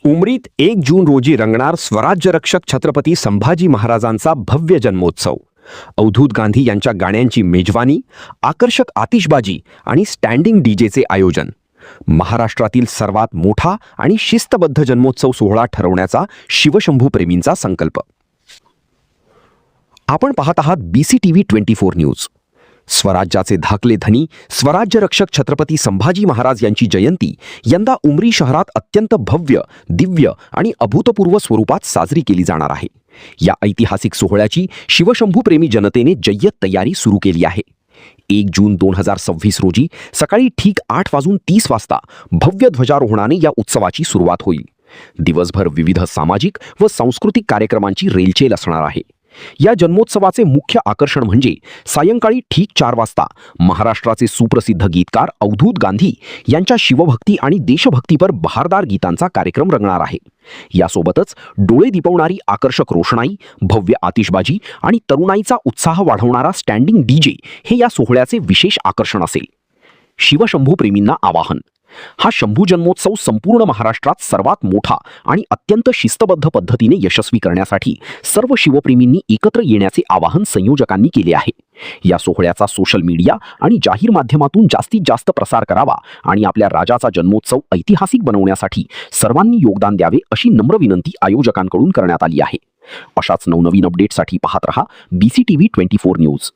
उमरीत 1 जून रोजी रंगणार स्वराज्य रक्षक छत्रपती संभाजी महाराजांचा भव्य जन्मोत्सव। अवधूत गांधी यांच्या गाण्यांची मेजवानी, आकर्षक आतिषबाजी आणि स्टँडिंग डीजेचे आयोजन। महाराष्ट्रातील सर्वात मोठा आणि शिस्तबद्ध जन्मोत्सव सोहळा ठरवण्याचा शिवशंभू प्रेमींचा संकल्प। आपण पाहत आहात BCTV 24 न्यूज। स्वराज्याचे धाकले धनी स्वराज्य रक्षक छत्रपती संभाजी महाराज यांची जयंती यंदा उमरी शहरात अत्यंत भव्य, दिव्य आणि अभूतपूर्व स्वरूपात साजरी केली जाणार आहे। या ऐतिहासिक सोहळ्याची शिवशंभू प्रेमी जनतेने जय्यत तयारी सुरू केली आहे। 1 जून 2026 रोजी सकाळी ठीक 8:30 वाजता भव्य ध्वजारोहणाने या उत्सवाची सुरुवात होईल। दिवसभर विविध सामाजिक व सांस्कृतिक कार्यक्रमांची रेलचेल असणार आहे। या जन्मोत्सवाचे मुख्य आकर्षण म्हणजे सायंकाळी ठीक 4 वाजता महाराष्ट्राचे सुप्रसिद्ध गीतकार अवधूत गांधी यांच्या शिवभक्ती आणि देशभक्तीपर बहारदार गीतांचा कार्यक्रम रंगणार आहे। यासोबतच डोळे दिपवणारी आकर्षक रोषणाई, भव्य आतिषबाजी आणि तरुणाईचा उत्साह वाढवणारा स्टँडिंग डीजे हे या सोहळ्याचे विशेष आकर्षण असेल। शिवशंभू प्रेमींना आवाहन, हा शंभू जन्मोत्सव संपूर्ण महाराष्ट्रात सर्वात मोठा आणि अत्यंत शिस्तबद्ध पद्धतीने यशस्वी करण्यासाठी सर्व शिवप्रेमींनी एकत्र येण्याचे आवाहन संयोजकांनी केले आहे। या सोहळ्याचा सोशल मीडिया आणि जाहीर माध्यमातून जास्तीत जास्त प्रसार करावा आणि आपल्या राजाचा जन्मोत्सव ऐतिहासिक बनवण्यासाठी सर्वांनी योगदान द्यावे अशी नम्र विनंती आयोजकांकडून करण्यात आली आहे। अशाच नवनवीन अपडेटसाठी पाहत रहा BCTV 24 न्यूज।